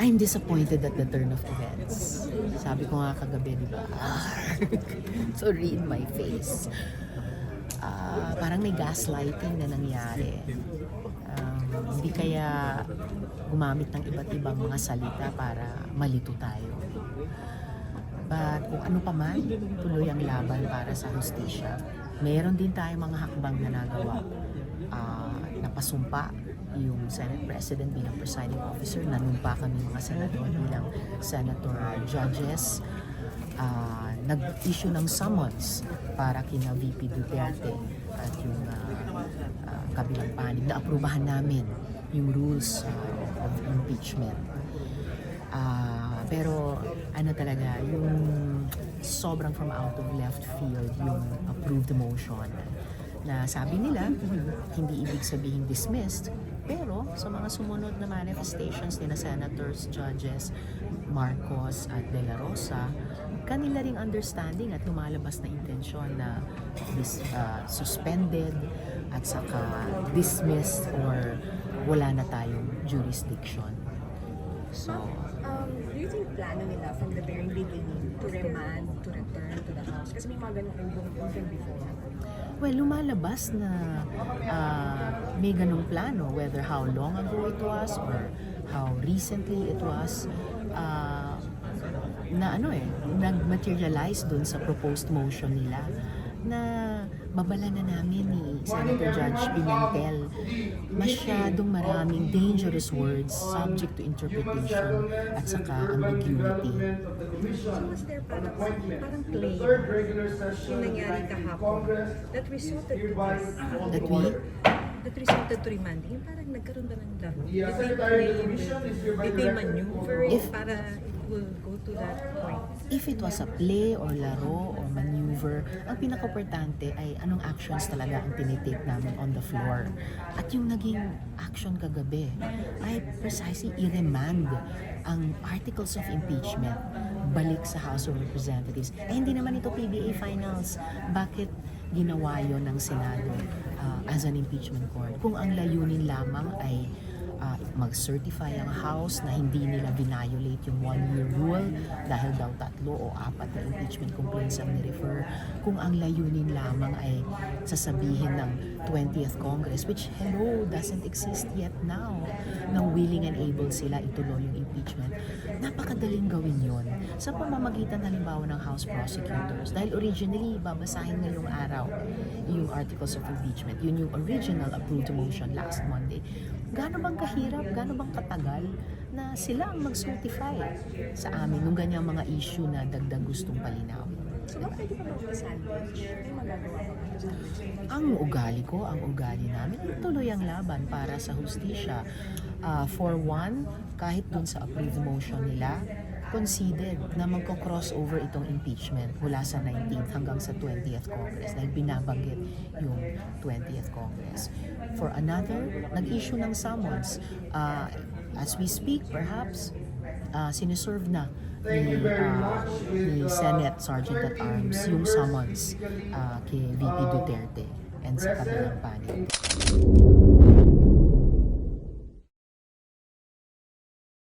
I'm disappointed at the turn of events. Sabi ko nga kagabi, di ba? Sorry in my face. Parang may gaslighting na nangyari. Hindi kaya gumamit ng iba't ibang mga salita para malito tayo. But kung ano pa man, tuloy ang laban para sa hustisya. Meron din tayong mga hakbang na nagawa. Napasumpa yung Senate President bilang presiding officer. Nanumpa kami mga senador bilang senator judges. Nag-issue ng summons para kina VP Duterte at yung kabilang panig na aprubahan namin yung rules of impeachment. Pero ano talaga, yung sobrang from out of left field yung approved motion na sabi nila, hindi ibig sabihin dismissed, pero sa mga sumunod na manifestations ni na senators, judges, Marcos at De La Rosa, kanila ring understanding at lumalabas na intensyon na suspended at saka dismissed or wala na tayong jurisdiction. So, do you think plano nila from the very beginning to remand, to return to the House? Kasi may mga ganun even before. well, lumalabas na may ganung plano, whether how long ago it was or how recently it was, na nag-materialize dun sa proposed motion nila na babala na namin ni Senator Judge Pimentel. Masyadong maraming dangerous words subject to interpretation at saka ambiguity. So was there parang play yung nangyari kahapon that resulted to this? That resulted to remanding. Yung parang nagkaroon ba ng laro? Did they maneuver it para it will go to that point? If it was a play or laro or maneuver, ang pinaka-importante ay anong actions talaga ang tinitake namin on the floor. At yung naging action kagabi ay precisely i-remand ang articles of impeachment balik sa House of Representatives. Hindi naman ito PBA finals. Bakit ginawa yon ng Senado as an impeachment court? Kung ang layunin lamang ay mag-certify ang House na hindi nila violate yung one-year rule dahil daw 3 o 4 na impeachment complaints ang ni-refer. Kung ang layunin lamang ay sasabihin ng 20th Congress, which doesn't exist yet now, na willing and able sila ituloy yung impeachment, napakadaling gawin yon sa pamamagitan halimbawa ng House prosecutors. Dahil originally, babasahin ngayong araw yung articles of impeachment. Yun yung original approved motion last Monday. Gaano bang kahirap, gaano bang katagal na sila ang mag-certify sa amin nung ganyang mga issue na dagdag gustong palinawin? So bakit pwede pa mag-sandwich? May magagawa ba mag-sandwich? Ang ugali namin, tuloy ang laban para sa hustisya. For one, kahit dun sa approved motion nila, conceded na magko-crossover itong impeachment mula sa 19th hanggang sa 20th Congress dahil binabanggit yung 20th Congress. For another, nag-issue ng summons. As we speak, perhaps, sinuserve na ni Senate Sergeant at Arms yung summons kay VP Duterte and sa kabilang panig.